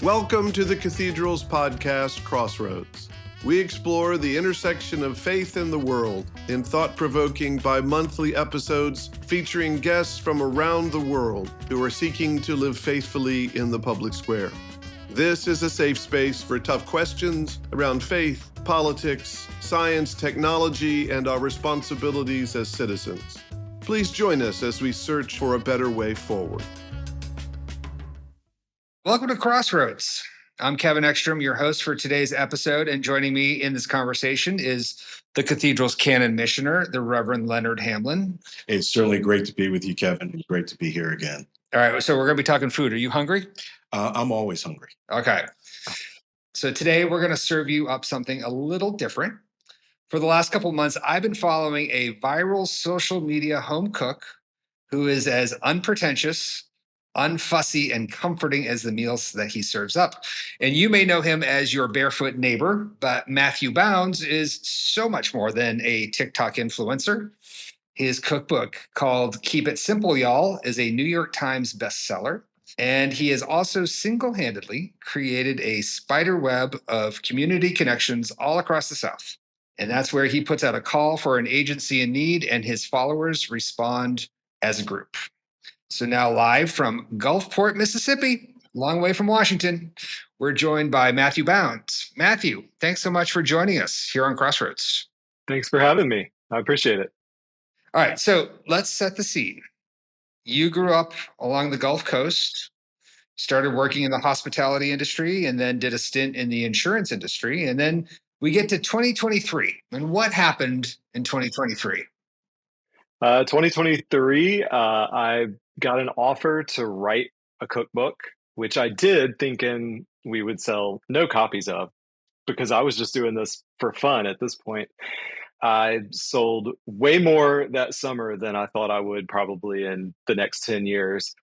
Welcome to the Cathedral's podcast, Crossroads. We explore the intersection of faith and the world in thought-provoking bi-monthly episodes featuring guests from around the world who are seeking to live faithfully in the public square. This is a safe space for tough questions around faith, politics, science, technology, and our responsibilities as citizens. Please join us as we search for a better way forward. Welcome to Crossroads. I'm Kevin Ekstrom, your host for today's episode, and joining me in this conversation is the Cathedral's Canon Missioner, the Reverend Leonard Hamlin. It's certainly great to be with you, Kevin. It's great to be here again. All right, so we're going to be talking food. Are you hungry? I'm always hungry. Okay. So today we're going to serve you up something a little different. For the last couple of months, I've been following a viral social media home cook who is as unpretentious, unfussy, and comforting as the meals that he serves up. And you may know him as your Barefoot neighbor, but Matthew Bounds is so much more than a TikTok influencer. His cookbook, called Keep It Simple, Y'all, is a New York Times bestseller. And he has also single-handedly created a spider web of community connections all across the South. And that's where he puts out a call for an agency in need, and his followers respond as a group. So now live from Gulfport, Mississippi, long way from Washington, we're joined by Matthew Bounds. Matthew, thanks so much for joining us here on Crossroads. Thanks for having me. I appreciate it. All right, so let's set the scene. You grew up along the Gulf Coast, started working in the hospitality industry, and then did a stint in the insurance industry. And then we get to 2023. And what happened in 2023? 2023, I got an offer to write a cookbook, which I did thinking we would sell no copies of, because I was just doing this for fun at this point. I sold way more that summer than I thought I would probably in the next 10 years.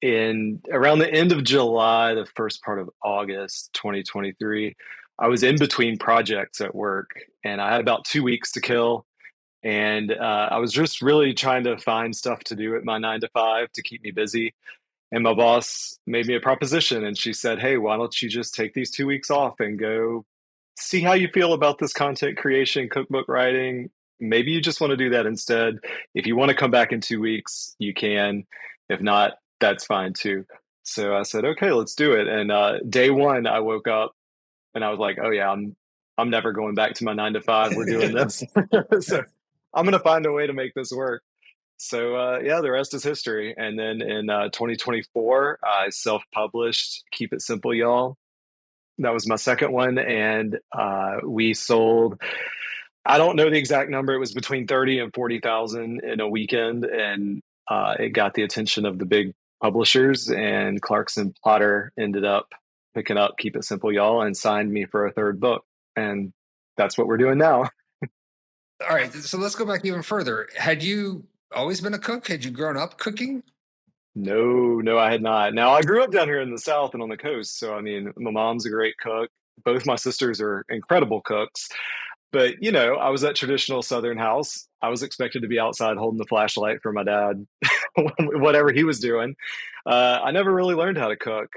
In around the end of July, the first part of August 2023, I was in between projects at work, and I had about 2 weeks to kill. And I was just really trying to find stuff to do at my 9 to 5 to keep me busy. And my boss made me a proposition, and she said, "Hey, why don't you just take these 2 weeks off and go see how you feel about this content creation, cookbook writing? Maybe you just want to do that instead. If you want to come back in 2 weeks, you can. If not, that's fine too." So I said, "Okay, let's do it." And day one, I woke up and I was like, "Oh yeah, I'm never going back to my 9 to 5. We're doing this." So I'm going to find a way to make this work. So yeah, the rest is history. And then in 2024, I self-published Keep It Simple, Y'all. That was my second one. And we sold, I don't know the exact number. It was between 30 and 40,000 in a weekend. And it got the attention of the big publishers. And Clarkson Potter ended up picking up Keep It Simple, Y'all, and signed me for a third book. And that's what we're doing now. All right, so let's go back even further. Had you always been a cook? Had you grown up cooking? No, I had not. Now, I grew up down here in the South and on the coast. So, I mean, my mom's a great cook. Both my sisters are incredible cooks. But, I was at traditional Southern house. I was expected to be outside holding the flashlight for my dad, whatever he was doing. I never really learned how to cook.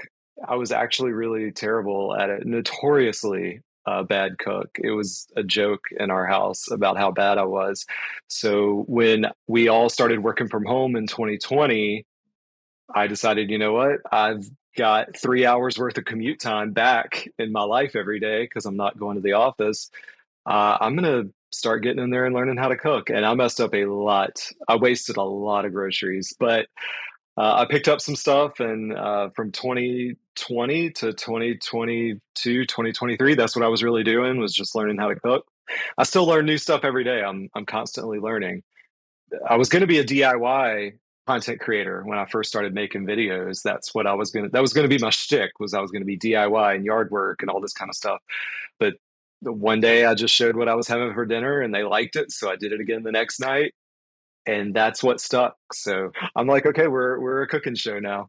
I was actually really terrible at it, notoriously bad cook. It was a joke in our house about how bad I was. So when we all started working from home in 2020, I decided, you know what? I've got 3 hours worth of commute time back in my life every day because I'm not going to the office. I'm going to start getting in there and learning how to cook. And I messed up a lot. I wasted a lot of groceries, but I picked up some stuff, and from 2020 to 2022, 2023, that's what I was really doing, was just learning how to cook. I still learn new stuff every day. I'm constantly learning. I was going to be a DIY content creator when I first started making videos. That was going to be my shtick, was I was going to be DIY and yard work and all this kind of stuff. But the one day I just showed what I was having for dinner and they liked it. So I did it again the next night. And that's what stuck. So I'm like, okay, we're a cooking show now.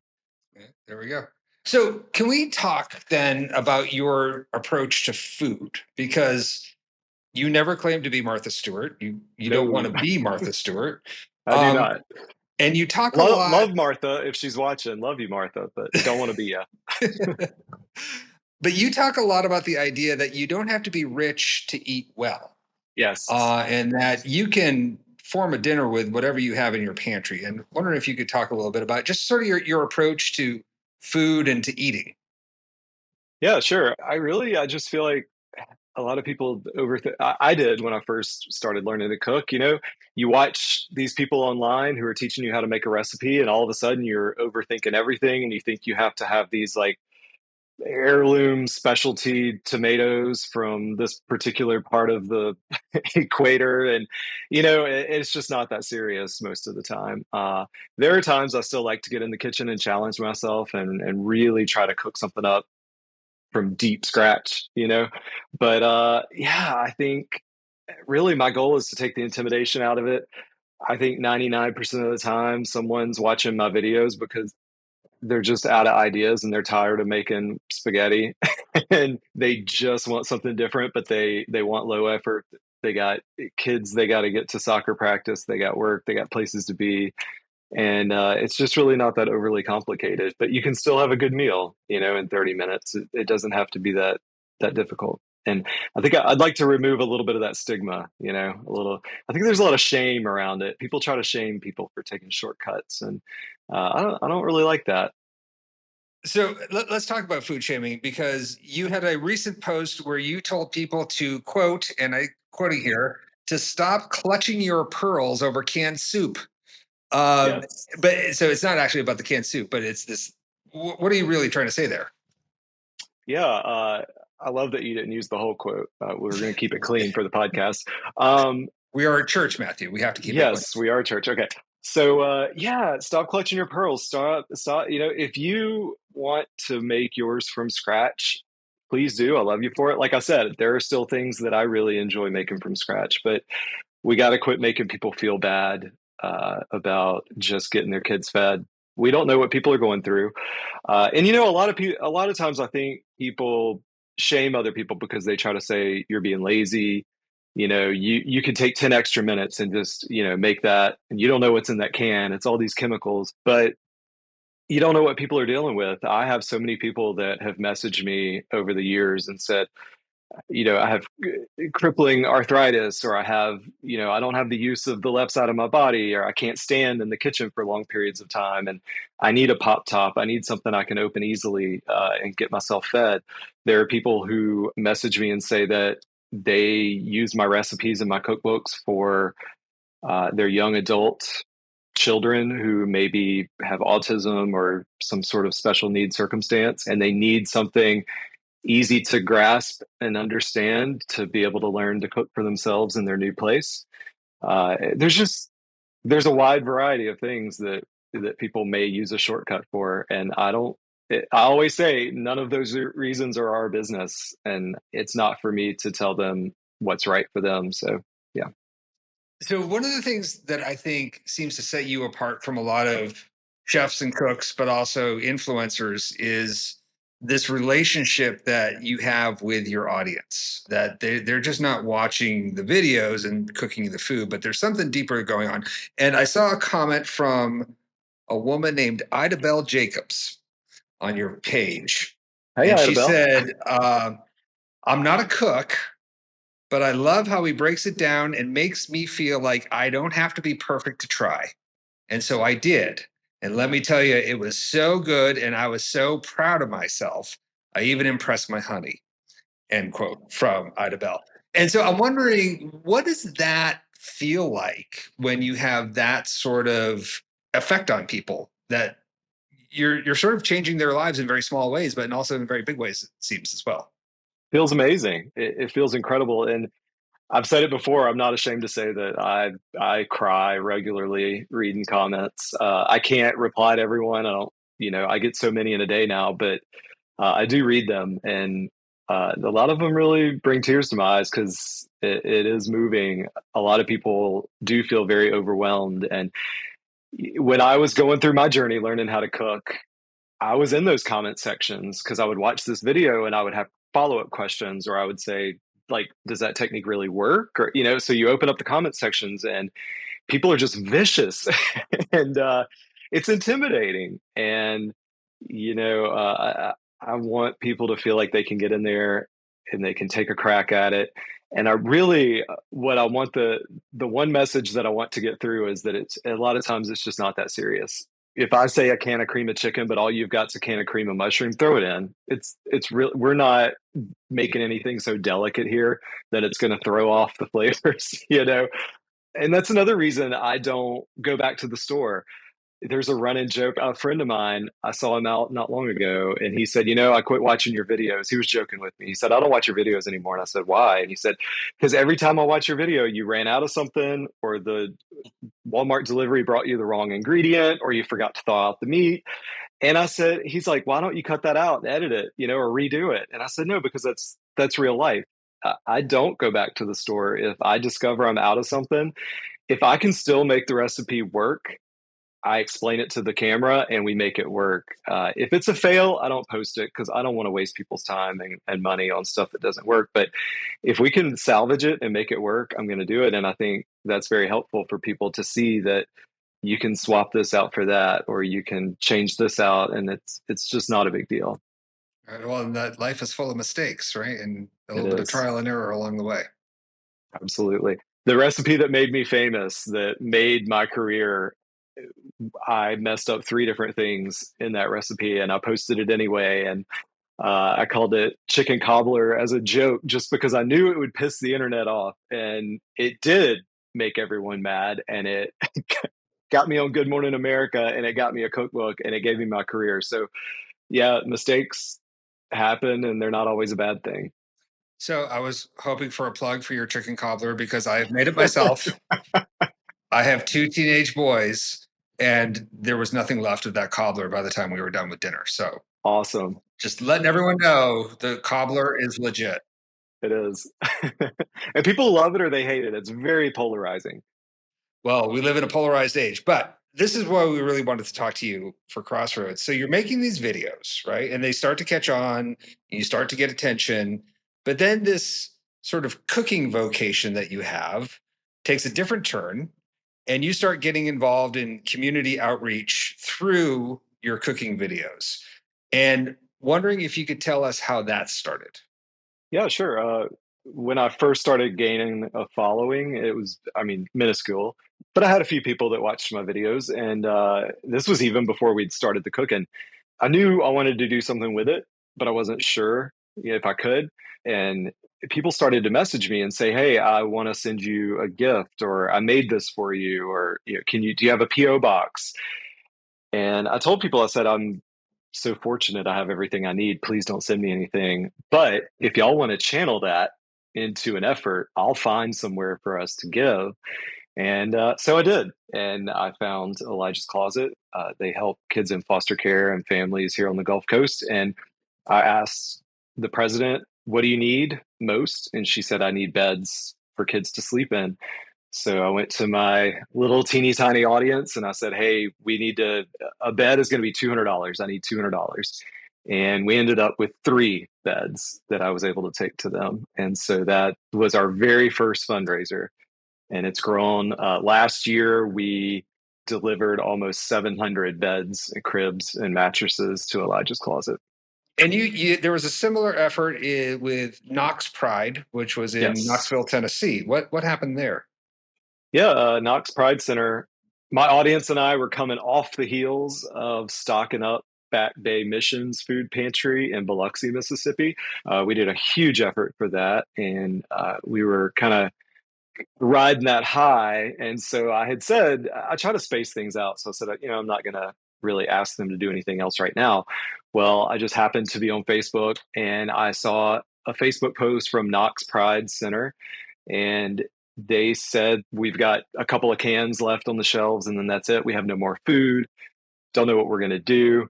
Yeah, there we go. So can we talk then about your approach to food? Because you never claimed to be Martha Stewart. You don't want to be Martha Stewart. I do not. And you talk a lot. Love Martha if she's watching. Love you, Martha, but don't want to be you. But you talk a lot about the idea that you don't have to be rich to eat well, Yes. and that you can form a dinner with whatever you have in your pantry. And wondering if you could talk a little bit about just sort of your approach to food and to eating. Yeah, sure. I just feel like a lot of people overthink. I did when I first started learning to cook. You watch these people online who are teaching you how to make a recipe, and all of a sudden you're overthinking everything, and you think you have to have these like heirloom specialty tomatoes from this particular part of the equator, and it's just not that serious most of the time. There are times I still like to get in the kitchen and challenge myself and really try to cook something up from deep scratch. But yeah, I think really my goal is to take the intimidation out of it. I think 99% of the time someone's watching my videos because they're just out of ideas and they're tired of making spaghetti and they just want something different, but they want low effort. They got kids, they got to get to soccer practice, they got work, they got places to be, and it's just really not that overly complicated. But you can still have a good meal, in 30 minutes. It doesn't have to be that difficult. And I think I'd like to remove a little bit of that stigma, a little. I think there's a lot of shame around it. People try to shame people for taking shortcuts, and I don't really like that. So let's talk about food shaming, because you had a recent post where you told people to quote, and I quoting here, to stop clutching your pearls over canned soup. Um, Yes. but so it's not actually about the canned soup, but it's this. What are you really trying to say there? Yeah, I love that you didn't use the whole quote. We're going to keep it clean for the podcast. Um, We are at church, Matthew. We have to keep it clean. yes, we are church. Okay. So yeah, stop clutching your pearls. Stop. If you want to make yours from scratch, please do. I love you for it. Like I said, there are still things that I really enjoy making from scratch, but we got to quit making people feel bad about just getting their kids fed. We don't know what people are going through. And a lot of people, a lot of times, I think people shame other people because they try to say you're being lazy. You could take 10 extra minutes and just make that, and you don't know what's in that can. It's all these chemicals, but you don't know what people are dealing with. I have so many people that have messaged me over the years and said, I have crippling arthritis, or I have, I don't have the use of the left side of my body, or I can't stand in the kitchen for long periods of time. And I need a pop top. I need something I can open easily and get myself fed. There are people who message me and say that they use my recipes in my cookbooks for their young adult children who maybe have autism or some sort of special needs circumstance, and they need something easy to grasp and understand to be able to learn to cook for themselves in their new place. There's a wide variety of things that people may use a shortcut for, and I always say none of those reasons are our business, and it's not for me to tell them what's right for them. So yeah. So one of the things that I think seems to set you apart from a lot of chefs and cooks, but also influencers, is this relationship that you have with your audience. That they're just not watching the videos and cooking the food, but there's something deeper going on. And I saw a comment from a woman named Ida Bell Jacobs on your page, Hey, and she Idabelle. said, "I'm not a cook, but I love how he breaks it down and makes me feel like I don't have to be perfect to try. And so I did. And let me tell you, it was so good. And I was so proud of myself. I even impressed my honey." End quote from Ida Bell. And so I'm wondering, what does that feel like when you have that sort of effect on people, that you're sort of changing their lives in very small ways, but also in very big ways, it seems as well. Feels amazing. It feels incredible. And I've said it before. I'm not ashamed to say that I cry regularly reading comments. I can't reply to everyone. I don't. I get so many in a day now, but I do read them, and a lot of them really bring tears to my eyes because it is moving. A lot of people do feel very overwhelmed, and when I was going through my journey learning how to cook, I was in those comment sections because I would watch this video and I would have follow-up questions, or I would say, like, does that technique really work? Or, so you open up the comment sections and people are just vicious and it's intimidating. And, I I want people to feel like they can get in there and they can take a crack at it. And I really, what I want the one message that I want to get through is that it's a lot of times it's just not that serious. If I say a can of cream of chicken, but all you've got is a can of cream of mushroom, throw it in. It's real. We're not making anything so delicate here that it's going to throw off the flavors, you know. And that's another reason I don't go back to the store. There's a running joke. A friend of mine, I saw him out not long ago, and he said, I quit watching your videos. He was joking with me. He said, I don't watch your videos anymore. And I said, why? And he said, because every time I watch your video, you ran out of something, or the Walmart delivery brought you the wrong ingredient, or you forgot to thaw out the meat. And I said, he's like, why don't you cut that out and edit it, or redo it? And I said, no, because that's real life. I don't go back to the store if I discover I'm out of something. If I can still make the recipe work, I explain it to the camera and we make it work. If it's a fail, I don't post it because I don't want to waste people's time and money on stuff that doesn't work. But if we can salvage it and make it work, I'm going to do it. And I think that's very helpful for people to see that you can swap this out for that, or you can change this out, and it's just not a big deal. Right. Well, and that life is full of mistakes, right? And a It little bit of is. trial and error along the way. Absolutely. The recipe that made me famous, that made my career, I messed up 3 different things in that recipe and I posted it anyway. And I called it chicken cobbler as a joke just because I knew it would piss the internet off. And it did make everyone mad. And it got me on Good Morning America, and it got me a cookbook, and it gave me my career. So, yeah, mistakes happen and they're not always a bad thing. So I was hoping for a plug for your chicken cobbler because I've made it myself. I have 2 teenage boys, and there was nothing left of that cobbler by the time we were done with dinner. So Awesome. just letting everyone know the cobbler is legit. It is. And people love it or they hate it. It's very polarizing. Well, we live in a polarized age, but this is why we really wanted to talk to you for Crossroads. So you're making these videos, right? And they start to catch on, you start to get attention, but then this sort of cooking vocation that you have takes a different turn, and you start getting involved in community outreach through your cooking videos. And wondering if you could tell us how that started. Yeah, sure. When I first started gaining a following, it was, minuscule, but I had a few people that watched my videos. And this was even before we'd started the cooking. I knew I wanted to do something with it, but I wasn't sure if I could. And people started to message me and say, hey, I want to send you a gift, or I made this for you, or do you have a PO box? And I told people, I said, I'm so fortunate I have everything I need. Please don't send me anything. But if y'all want to channel that into an effort, I'll find somewhere for us to give. And so I did. And I found Elijah's Closet. They help kids in foster care and families here on the Gulf Coast. And I asked the president, what do you need most? And she said, I need beds for kids to sleep in. So I went to my little teeny tiny audience and I said, hey, a bed is going to be $200. I need $200. And we ended up with 3 beds that I was able to take to them. And so that was our very first fundraiser. And it's grown. Last year, we delivered almost 700 beds and cribs and mattresses to Elijah's Closet. And there was a similar effort with Knox Pride, which was in Yes. Knoxville, Tennessee. What happened there? Yeah, Knox Pride Center. My audience and I were coming off the heels of stocking up Back Bay Missions Food Pantry in Biloxi, Mississippi. We did a huge effort for that, and we were kind of riding that high. And so I had said, I try to space things out. So I said, I'm not going to really ask them to do anything else right now. Well, I just happened to be on Facebook, and I saw a Facebook post from Knox Pride Center, and they said, we've got a couple of cans left on the shelves, and then that's it. We have no more food. Don't know what we're going to do.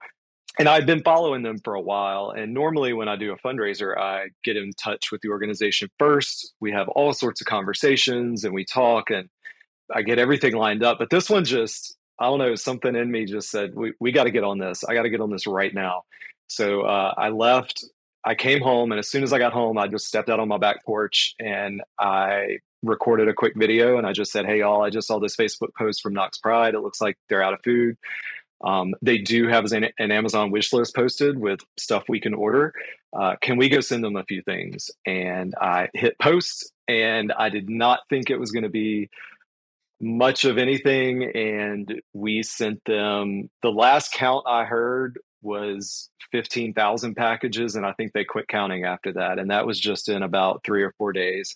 And I've been following them for a while. And normally when I do a fundraiser, I get in touch with the organization first. We have all sorts of conversations and we talk, and I get everything lined up. But this one just, I don't know, something in me just said, we got to get on this. I got to get on this right now. So I left. I came home, and as soon as I got home, I just stepped out on my back porch and I recorded a quick video. And I just said, hey, y'all, I just saw this Facebook post from Knox Pride. It looks like they're out of food. They do have an Amazon wish list posted with stuff we can order. Can we go send them a few things? And I hit post, and I did not think it was going to be much of anything. And we sent them, the last count I heard was 15,000 packages. And I think they quit counting after that. And that was just in about 3 or 4 days.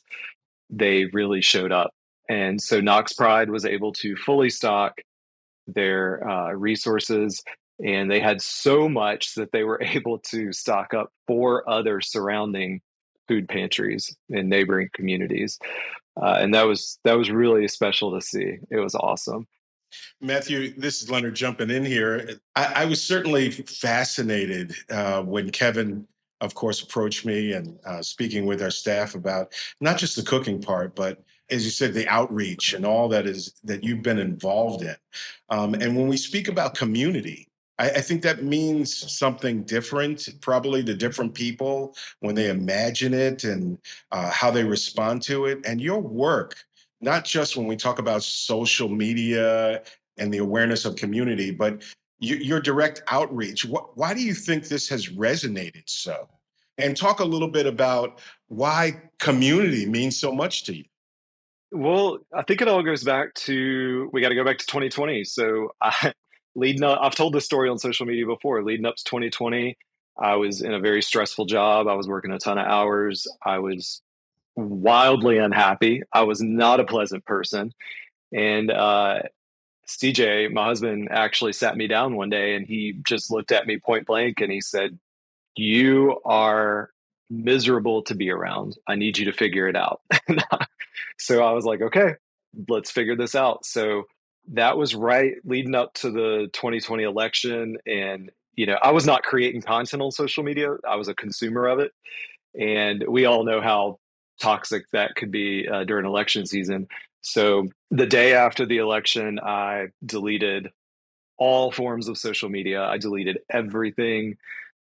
They really showed up. And so Knox Pride was able to fully stock their resources. And they had so much that they were able to stock up 4 other surrounding food pantries in neighboring communities. And that was really special to see. It was awesome. Matthew, this is Leonard jumping in here. I was certainly fascinated when Kevin, of course, approached me and speaking with our staff about not just the cooking part, but as you said, the outreach and all that you've been involved in. And when we speak about community, I think that means something different, probably to different people when they imagine it and how they respond to it. And your work, not just when we talk about social media and the awareness of community, but your direct outreach. Why do you think this has resonated so? And talk a little bit about why community means so much to you. Well, I think it all goes back to, we got to go back to 2020. So leading up, I've told this story on social media before. Leading up to 2020, I was in a very stressful job. I was working a ton of hours. I was wildly unhappy. I was not a pleasant person. And CJ, my husband, actually sat me down one day and he just looked at me point blank and he said, "You are miserable to be around. I need you to figure it out." So I was like, okay, let's figure this out. So that was right leading up to the 2020 election. And, I was not creating content on social media, I was a consumer of it. And we all know how toxic that could be during election season. So the day after the election, I deleted all forms of social media. I deleted everything.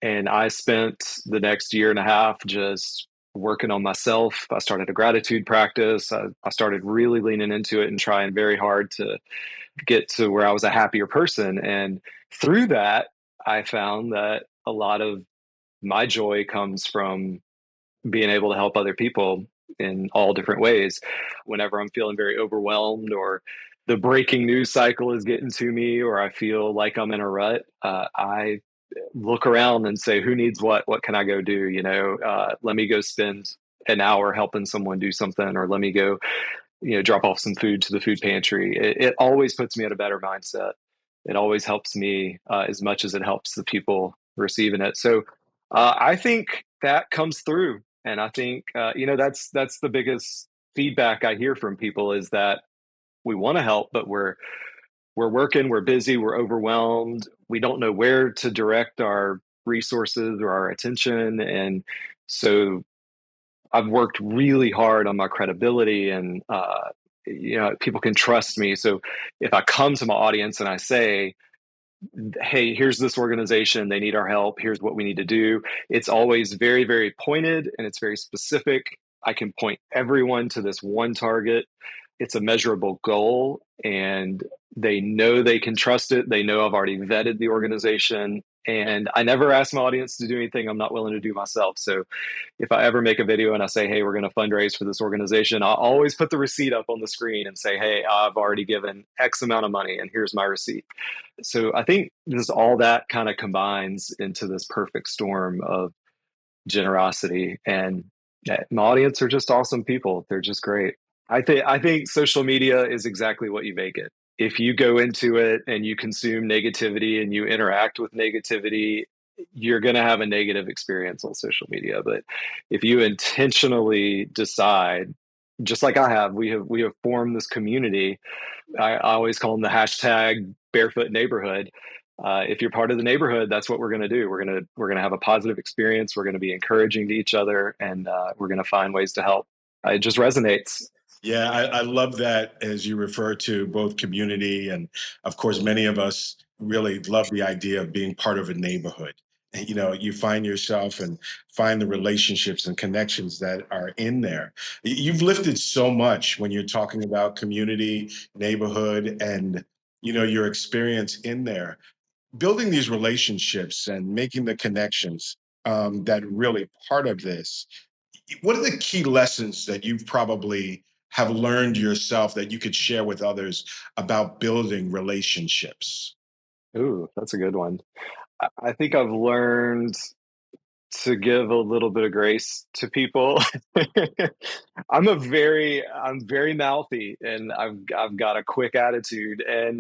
And I spent the next year and a half just working on myself. I started a gratitude practice. I started really leaning into it and trying very hard to get to where I was a happier person. And through that, I found that a lot of my joy comes from being able to help other people in all different ways. Whenever I'm feeling very overwhelmed, or the breaking news cycle is getting to me, or I feel like I'm in a rut, I look around and say, who needs what? What can I go do? Let me go spend an hour helping someone do something, or let me go, drop off some food to the food pantry. It always puts me at a better mindset. It always helps me as much as it helps the people receiving it. So I think that comes through. And I think, that's the biggest feedback I hear from people, is that we want to help, but we're working, we're busy, we're overwhelmed. We don't know where to direct our resources or our attention. And so I've worked really hard on my credibility, and, people can trust me. So if I come to my audience and I say, hey, here's this organization, they need our help, here's what we need to do, it's always very, very pointed and it's very specific. I can point everyone to this one target. It's a measurable goal, and they know they can trust it. They know I've already vetted the organization, and I never ask my audience to do anything I'm not willing to do myself. So if I ever make a video and I say, hey, we're going to fundraise for this organization, I'll always put the receipt up on the screen and say, hey, I've already given X amount of money and here's my receipt. So I think this all that kind of combines into this perfect storm of generosity. And my audience are just awesome people. They're just great. I think social media is exactly what you make it. If you go into it and you consume negativity and you interact with negativity, you're going to have a negative experience on social media. But if you intentionally decide, just like we have formed this community. I always call them the hashtag Barefoot neighborhood. If you're part of the neighborhood, that's what we're going to do. We're gonna have a positive experience. We're going to be encouraging to each other, and we're going to find ways to help. It just resonates. Yeah, I love that, as you refer to both community and, of course, many of us really love the idea of being part of a neighborhood. And, you find yourself and find the relationships and connections that are in there. You've lifted so much when you're talking about community, neighborhood, and, your experience in there. building these relationships and making the connections that really part of this. What are the key lessons that you've probably have learned yourself that you could share with others about building relationships? Ooh, that's a good one. I think I've learned to give a little bit of grace to people. I'm very mouthy, and I've got a quick attitude, and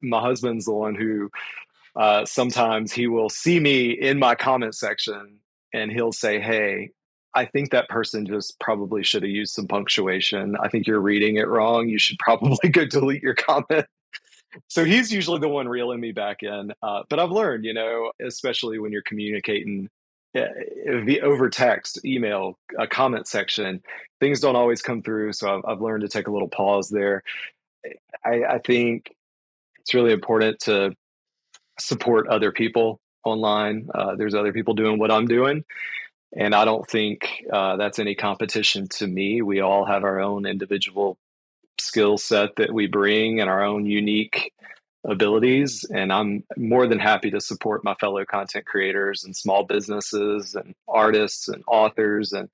my husband's the one who sometimes he will see me in my comment section and he'll say, "Hey, I think that person just probably should have used some punctuation. I think you're reading it wrong. You should probably go delete your comment." So he's usually the one reeling me back in. But I've learned, especially when you're communicating over text, email, a comment section, things don't always come through. So I've learned to take a little pause there. I think it's really important to support other people online. There's other people doing what I'm doing. And I don't think that's any competition to me. We all have our own individual skill set that we bring and our own unique abilities. And I'm more than happy to support my fellow content creators and small businesses and artists and authors. And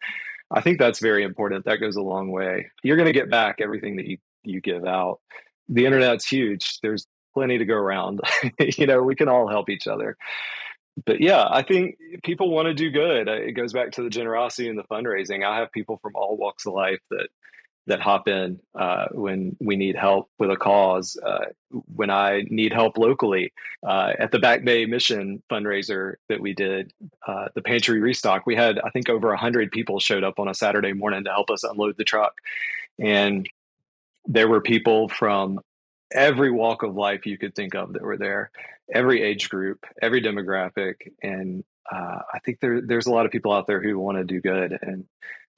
I think that's very important. That goes a long way. You're going to get back everything that you give out. The internet's huge. There's plenty to go around. We can all help each other. But yeah, I think people want to do good. It goes back to the generosity and the fundraising. I have people from all walks of life that hop in when we need help with a cause. When I need help locally, at the Back Bay Mission fundraiser that we did, the pantry restock, we had, I think, over 100 people showed up on a Saturday morning to help us unload the truck. And there were people from every walk of life you could think of that were there, every age group, every demographic. And I think there's a lot of people out there who want to do good. And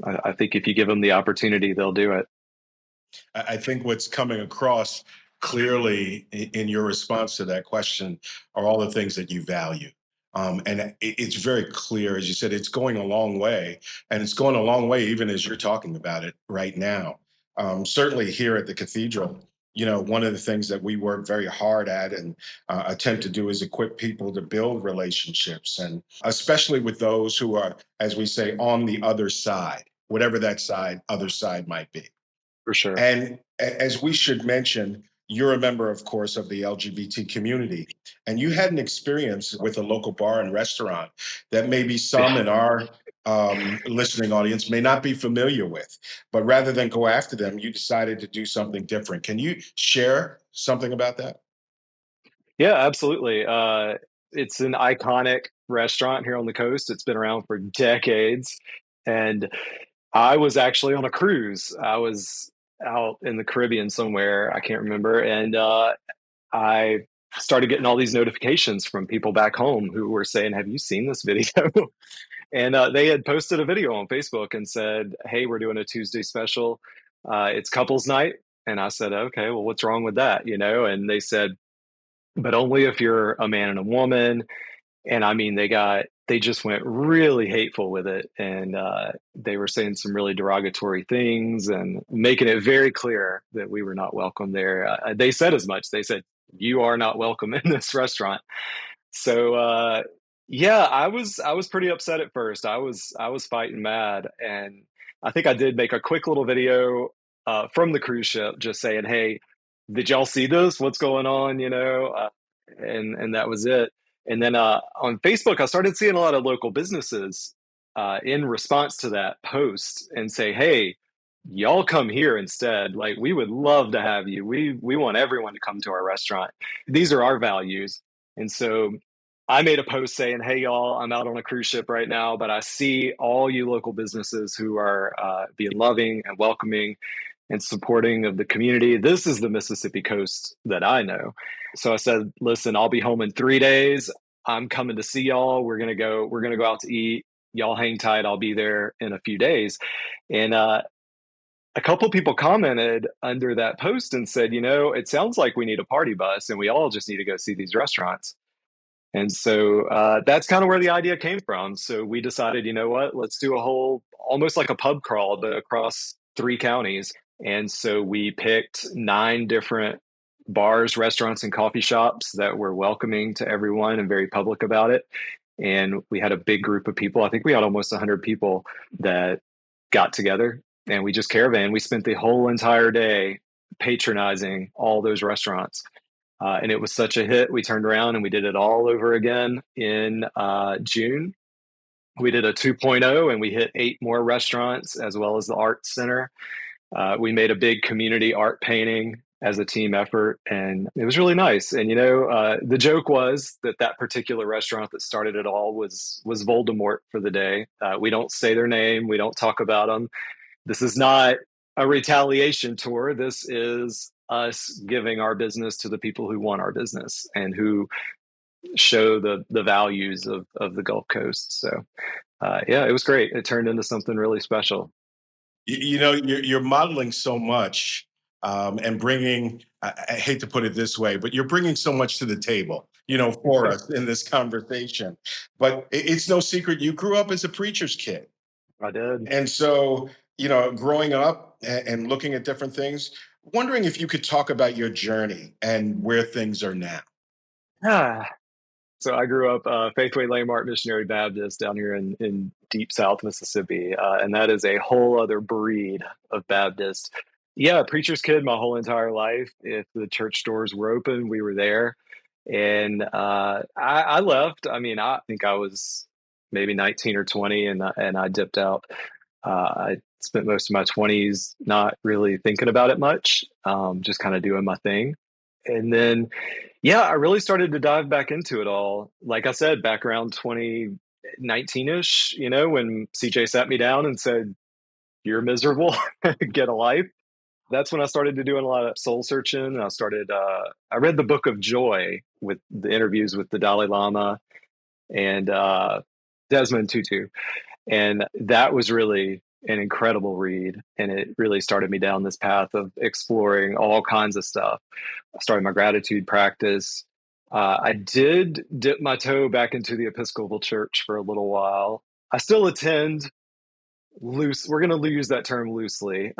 I think if you give them the opportunity, they'll do it. I think what's coming across clearly in your response to that question are all the things that you value. And it's very clear, as you said, it's going a long way. And it's going a long way even as you're talking about it right now. Certainly here at the Cathedral, one of the things that we work very hard at and attempt to do is equip people to build relationships, and especially with those who are, as we say, on the other side, whatever that other side might be. For sure. And as we should mention, you're a member, of course, of the LGBT community, and you had an experience with a local bar and restaurant that maybe some in our listening audience may not be familiar with. But rather than go after them, you decided to do something different. Can you share something about that? Yeah, absolutely. It's an iconic restaurant here on the coast. It's been around for decades. And I was actually on a cruise. I was out in the Caribbean somewhere. I can't remember. And I started getting all these notifications from people back home who were saying, "Have you seen this video?" And they had posted a video on Facebook and said, "Hey, we're doing a Tuesday special. It's couples night." And I said, "Okay, well, what's wrong with that?" And they said, "But only if you're a man and a woman." And I mean, they just went really hateful with it, and they were saying some really derogatory things and making it very clear that we were not welcome there. They said as much. They said, "You are not welcome in this restaurant." So yeah, I was pretty upset at first. I was fighting mad, and I think I did make a quick little video from the cruise ship, just saying, "Hey, did y'all see this? What's going on?" And that was it. And then on Facebook, I started seeing a lot of local businesses in response to that post and say, "Hey, y'all come here instead. Like, we would love to have you. We want everyone to come to our restaurant. These are our values." And so I made a post saying, "Hey, y'all, I'm out on a cruise ship right now, but I see all you local businesses who are being loving and welcoming and supporting of the community. This is the Mississippi coast that I know." So I said, "Listen, I'll be home in 3 days. I'm coming to see y'all. We're gonna go out to eat. Y'all hang tight. I'll be there in a few days." And a couple people commented under that post and said, "It sounds like we need a party bus and we all just need to go see these restaurants." And so that's kind of where the idea came from. So we decided, you know what, let's do a whole, almost like a pub crawl, but across 3 counties. And so we picked 9 different bars, restaurants, and coffee shops that were welcoming to everyone and very public about it. And we had a big group of people. I think we had almost 100 people that got together, and we just caravan. We spent the whole entire day patronizing all those restaurants. And it was such a hit. We turned around and we did it all over again in June. We did a 2.0 and we hit 8 more restaurants as well as the Arts Center. We made a big community art painting as a team effort, and it was really nice. And the joke was that that particular restaurant that started it all was Voldemort for the day. We don't say their name, we don't talk about them. This is not a retaliation tour. This is us giving our business to the people who want our business and who show the values of the Gulf Coast. So yeah, it was great. It turned into something really special. You're modeling so much, and bringing, I hate to put it this way, but you're bringing so much to the table, for us in this conversation. But it's no secret you grew up as a preacher's kid. I did. And so, growing up and looking at different things, wondering if you could talk about your journey and where things are now. Ah, so I grew up Faithway Landmark Missionary Baptist down here in deep South Mississippi, and that is a whole other breed of Baptist. Yeah, preacher's kid my whole entire life. If the church doors were open, we were there. And I left. I mean, I think I was maybe 19 or 20, and I dipped out. I spent most of my 20s not really thinking about it much, just kind of doing my thing. And then, yeah, I really started to dive back into it all. Like I said, back around 2019-ish, when CJ sat me down and said, "You're miserable, get a life." That's when I started to doing a lot of soul searching. I read the Book of Joy with the interviews with the Dalai Lama and Desmond Tutu. And that was really an incredible read. And it really started me down this path of exploring all kinds of stuff. I started my gratitude practice. I did dip my toe back into the Episcopal Church for a little while. I still attend loose. We're going to use that term loosely.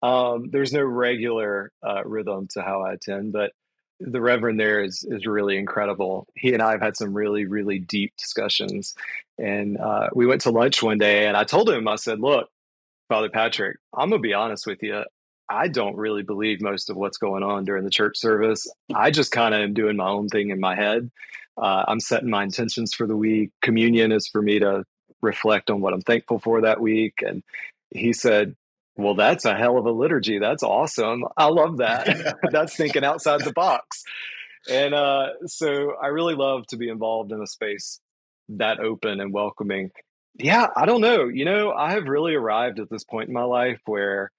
There's no regular rhythm to how I attend, but the Reverend there is really incredible. He and I have had some really, really deep discussions. And we went to lunch one day, and I told him, I said, "Look, Father Patrick, I'm going to be honest with you. I don't really believe most of what's going on during the church service. I just kind of am doing my own thing in my head. I'm setting my intentions for the week. Communion is for me to reflect on what I'm thankful for that week." And he said, "Well, that's a hell of a liturgy. That's awesome. I love that." That's thinking outside the box. And so I really love to be involved in a space that open and welcoming. Yeah, I don't know. I have really arrived at this point in my life where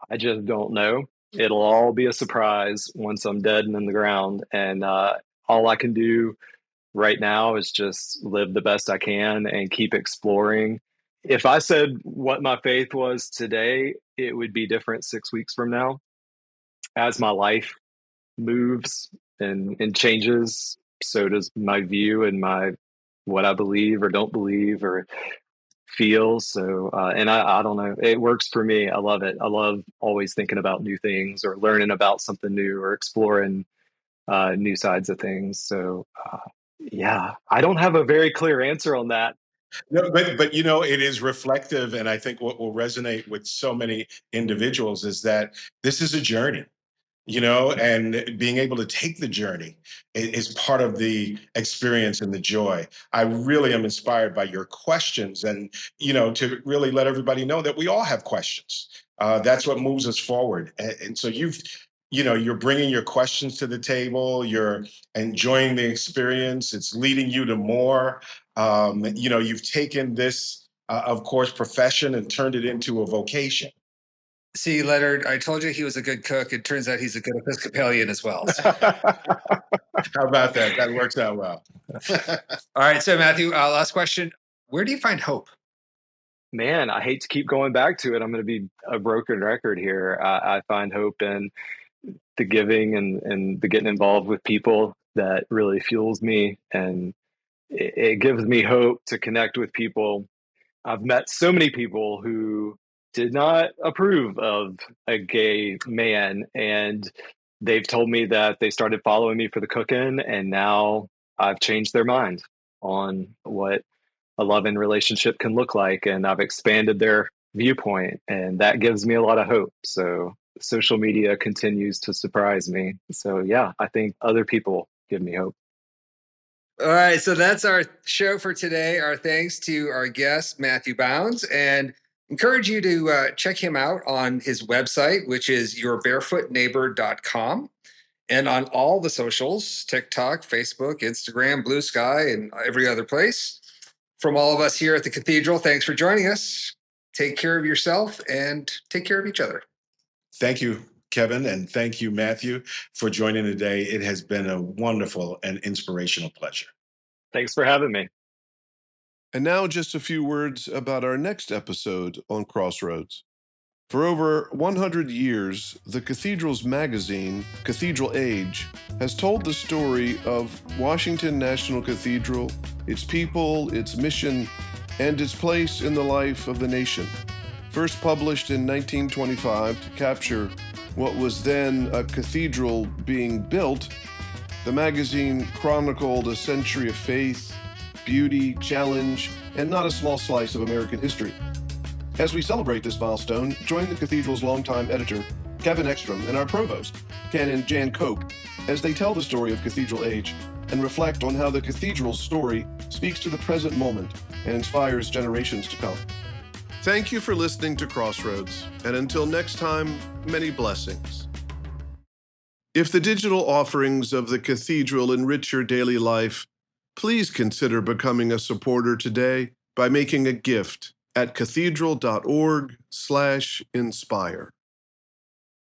I just don't know. It'll all be a surprise once I'm dead and in the ground. And all I can do right now is just live the best I can and keep exploring. If I said what my faith was today, it would be different 6 weeks from now. As my life moves and changes, so does my view and my what I believe or don't believe or feel. So, and I don't know, it works for me. I love it. I love always thinking about new things or learning about something new or exploring new sides of things. So, yeah, I don't have a very clear answer on that. No, but it is reflective, and I think what will resonate with so many individuals is that this is a journey. And being able to take the journey is part of the experience and the joy. I really am inspired by your questions and, to really let everybody know that we all have questions. That's what moves us forward. And so you're bringing your questions to the table, you're enjoying the experience, it's leading you to more. You've taken this, of course, profession and turned it into a vocation. See, Leonard, I told you he was a good cook. It turns out he's a good Episcopalian as well. So. How about that? That works out well. All right. So, Matthew, last question. Where do you find hope? Man, I hate to keep going back to it. I'm going to be a broken record here. I find hope in the giving and the getting involved with people that really fuels me. And it gives me hope to connect with people. I've met so many people who did not approve of a gay man. And they've told me that they started following me for the cooking, and now I've changed their mind on what a love-in relationship can look like. And I've expanded their viewpoint, and that gives me a lot of hope. So social media continues to surprise me. So yeah, I think other people give me hope. All right, so that's our show for today. Our thanks to our guest, Matthew Bounds, and encourage you to check him out on his website, which is yourbarefootneighbor.com, and on all the socials, TikTok, Facebook, Instagram, Blue Sky, and every other place. From all of us here at the Cathedral, thanks for joining us. Take care of yourself and take care of each other. Thank you, Kevin, and thank you, Matthew, for joining today. It has been a wonderful and inspirational pleasure. Thanks for having me. And now just a few words about our next episode on Crossroads. For over 100 years, the Cathedral's magazine, Cathedral Age, has told the story of Washington National Cathedral, its people, its mission, and its place in the life of the nation. First published in 1925 to capture what was then a cathedral being built, the magazine chronicled a century of faith, beauty, challenge, and not a small slice of American history. As we celebrate this milestone, join the Cathedral's longtime editor, Kevin Ekstrom, and our provost, Canon Jan Cope, as they tell the story of Cathedral Age and reflect on how the Cathedral's story speaks to the present moment and inspires generations to come. Thank you for listening to Crossroads, and until next time, many blessings. If the digital offerings of the Cathedral enrich your daily life, please consider becoming a supporter today by making a gift at cathedral.org/inspire.